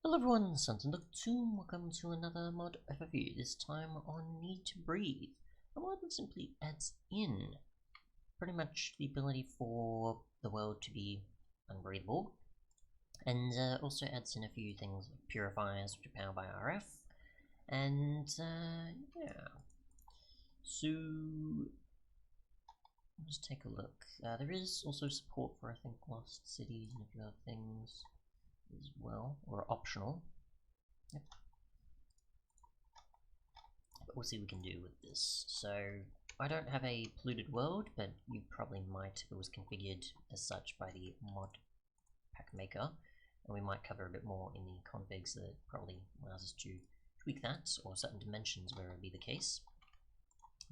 Hello everyone, Untitled, welcome to another mod overview, this time on Need to Breathe. A mod that simply adds in pretty much the ability for the world to be unbreathable, and also adds in a few things like Purifiers, which are powered by RF, and yeah. So, let's take a look. There is also support for, I think, Lost Cities and a few other things as well, or optional. Yep. But we'll see what we can do with this. So, I don't have a polluted world, but you probably might if it was configured as such by the mod pack maker, and we might cover a bit more in the configs that probably allows us to tweak that, or certain dimensions where it would be the case.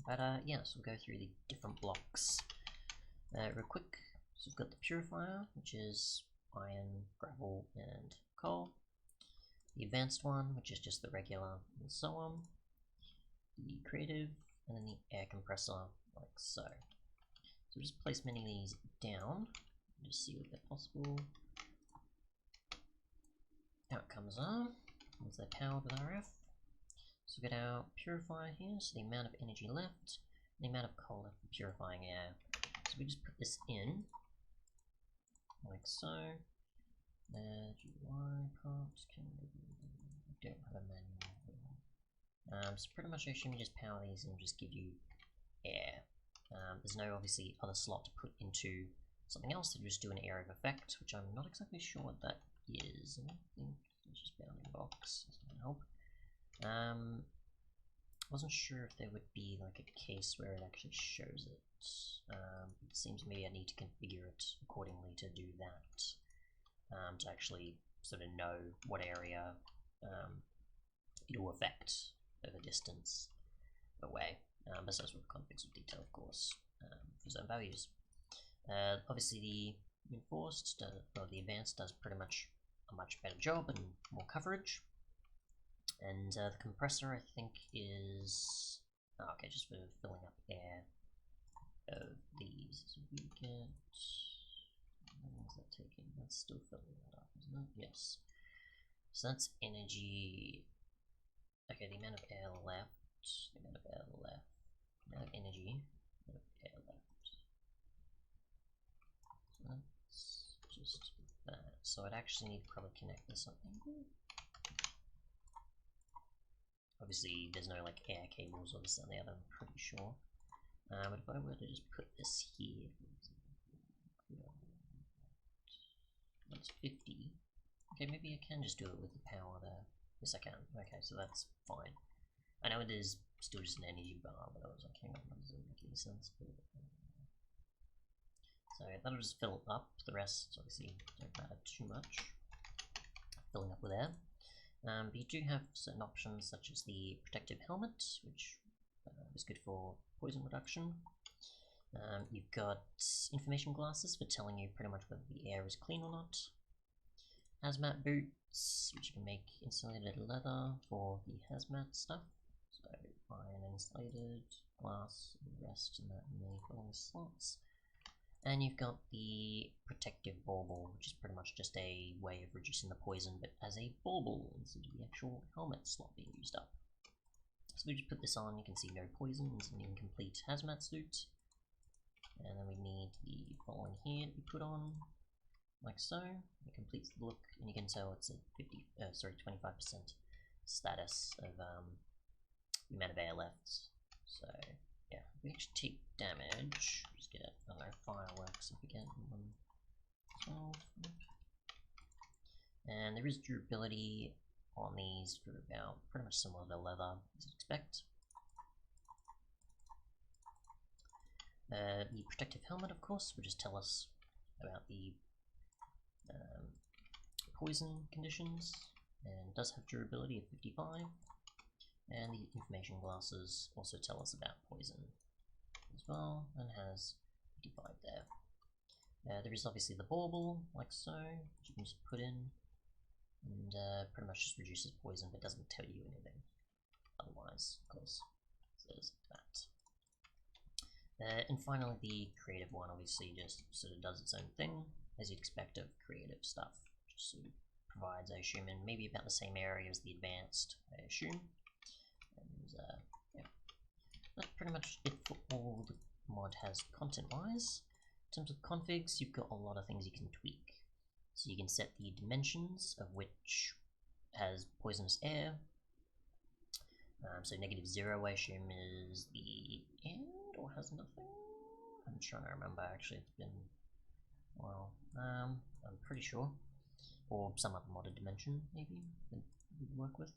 But yeah, so we'll go through the different blocks real quick. So we've got the Purifier, which is iron, gravel, and coal. The advanced one, which is just the regular, and so on. The creative, and then the air compressor, like so. So we'll just place many of these down, and just see if they're possible. Outcomes are, once they're powered with RF. So we've got our purifier here, so the amount of energy left, and the amount of coal left for purifying air. So we just put this in, like so. GUI prompts, we don't have a manual. So pretty much I assume you just power these and just give you air. There's no obviously other slot to put into something else to just do an area of effect, which I'm not exactly sure what that is. I think it's just bounding box, that's not gonna help. Wasn't sure if there would be like a case where it actually shows it. It seems maybe I need to configure it accordingly to do that. To actually sort of know what area it will affect over distance away. Besides with configs with detail, of course, for zone values. Obviously, the reinforced or the advanced does pretty much a much better job and more coverage. And the compressor, I think, is okay, just for filling up air of these. So we get. How long is that taking? That's still filling that up, isn't it? Yes. So that's energy. Okay, the amount of air left. The amount of air left. The amount of energy. The amount of air left. So that's just that. So I'd actually need to probably connect this up. Obviously, there's no like air cables or this and the other, I'm pretty sure. But if I were to just put this here, that's 50. Okay, maybe I can just do it with the power there. Yes, I can. Okay, so that's fine. I know it is still just an energy bar, but I was like, hang on, that doesn't make any sense. So that'll just fill up. The rest, obviously, don't matter too much. Filling up with air. But you do have certain options such as the protective helmet, which is good for poison reduction. You've got information glasses for telling you pretty much whether the air is clean or not. Hazmat boots, which you can make insulated leather for the hazmat stuff. So iron insulated, glass, and the rest in the filling slots. And you've got the protective bauble, which is pretty much just a way of reducing the poison, but as a bauble instead of the actual helmet slot being used up. So we just put this on, you can see no poison, it's an incomplete hazmat suit. And then we need the following here to be put on, like so. It completes the look, and you can tell it's a 25% status of the amount of air left. So yeah, if we actually take damage, just get, I don't know, fireworks if we get 112. And there is durability on these for about pretty much similar to leather as you'd expect. The protective helmet, of course, will just tell us about the poison conditions, and does have durability of 55. And the information glasses also tell us about poison as well, and has 55 there. There is obviously the bauble, like so, which you can just put in, and pretty much just reduces poison, but doesn't tell you anything otherwise, of course. So there's that. And finally, the creative one obviously just sort of does its own thing, as you'd expect of creative stuff. Just sort of provides, I assume, in maybe about the same area as the advanced, I assume. And yeah, that's pretty much it for all the mod has content-wise. In terms of configs, you've got a lot of things you can tweak. So you can set the dimensions of which has poisonous air. So -0, I assume, is the end, or has nothing? I'm trying to remember, actually, it's been a while. I'm pretty sure. Or some other modded dimension, maybe, that you'd work with.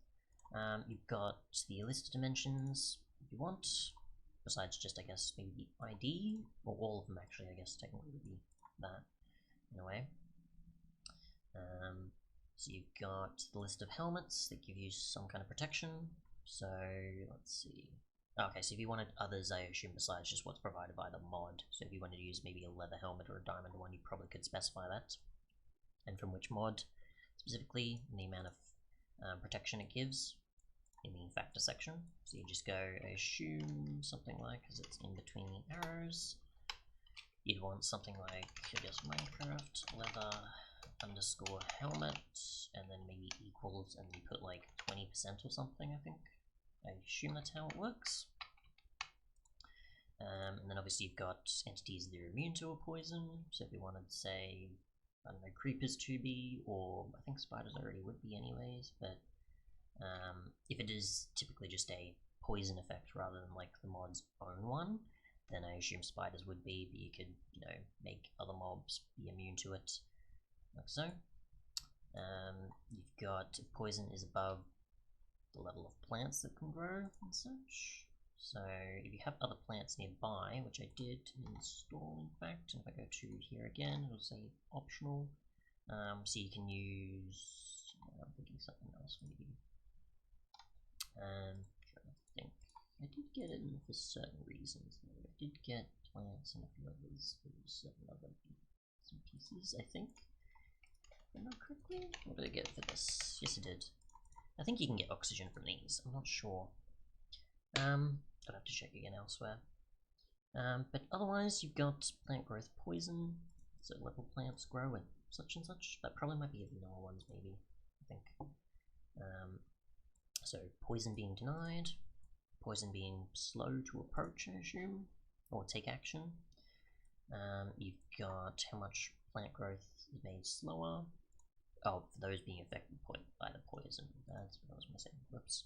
You've got the list of dimensions, if you want, besides just, I guess, maybe the ID, or all of them, actually, I guess, technically would be that, in a way. So you've got the list of helmets that give you some kind of protection. So, let's see. Okay, so if you wanted others, I assume, besides just what's provided by the mod. So if you wanted to use maybe a leather helmet or a diamond one, you probably could specify that. And from which mod, specifically, and the amount of protection it gives in the factor section. So you just go, I assume, something like, because it's in between the arrows, you'd want something like, I guess, Minecraft, leather, underscore helmet, and then maybe equals, and you put like 20% or something, I think. I assume that's how it works. And then obviously you've got entities that are immune to a poison, so if you wanted to say, I don't know, creepers to be, or I think spiders already would be anyways, but if it is typically just a poison effect rather than like the mod's own one, then I assume spiders would be, but you could, you know, make other mobs be immune to it, like so. You've got, if poison is above the level of plants that can grow and such. So if you have other plants nearby, which I did install in fact, and if I go to here again, it'll say optional. So you can use, I'm thinking something else maybe. Trying to think. I did get it for certain reasons though. I did get plants and a few others for certain other bits and pieces, I think. If I remember correctly? What did I get for this? Yes, I did. I think you can get oxygen from these, I'm not sure. I'll have to check again elsewhere. But otherwise, you've got plant growth poison, so level plants grow and such. That probably might be the vanilla ones, maybe, I think. So poison being denied, poison being slow to approach, I assume, or take action. You've got how much plant growth is made slower. Oh, for those being affected by the poison. That's what I was missing. Whoops.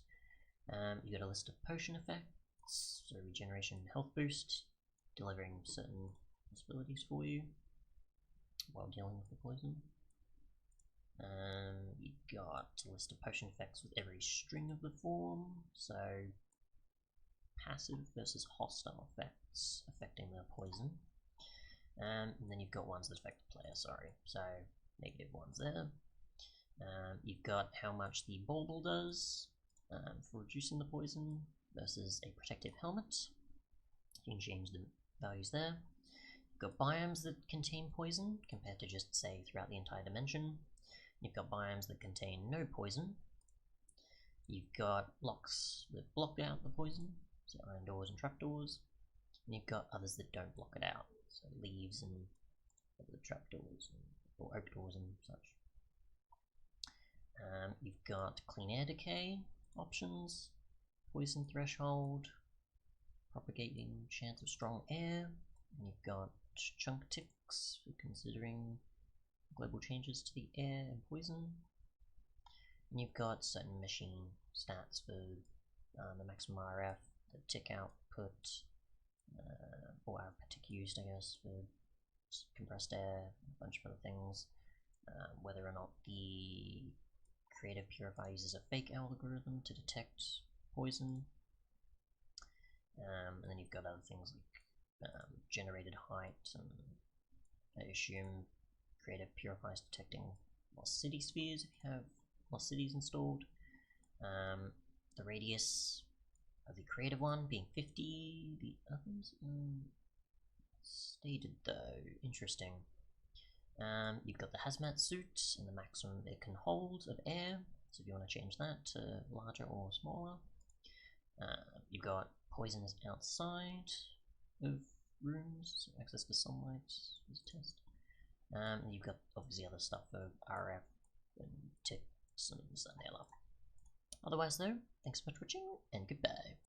You've got a list of potion effects, so regeneration and health boost, delivering certain possibilities for you while dealing with the poison. You've got a list of potion effects with every string of the form, so passive versus hostile effects affecting the poison. And then you've got ones that affect the player, sorry, so negative ones there. You've got how much the bauble does for reducing the poison versus a protective helmet. You can change the values there. You've got biomes that contain poison compared to just, say, throughout the entire dimension. You've got biomes that contain no poison. You've got blocks that block out the poison, so iron doors and trapdoors. And you've got others that don't block it out, so leaves and the trapdoors or oak doors and such. You've got clean air decay options, poison threshold, propagating chance of strong air, and you've got chunk ticks for considering global changes to the air and poison. And you've got certain machine stats for the maximum RF, the tick output, or output tick used, I guess, for compressed air, a bunch of other things. Whether or not the creative purifier uses a fake algorithm to detect poison. And then you've got other things like generated height, and I assume creative purifiers detecting lost city spheres if you have lost cities installed. The radius of the creative one being 50, the others stated though. Interesting. You've got the hazmat suit and the maximum it can hold of air, so if you want to change that to larger or smaller. You've got poison is outside of rooms, so access to sunlight is a test. And you've got obviously other stuff for RF and take some sundial off. Otherwise though, thanks so much for watching, and goodbye.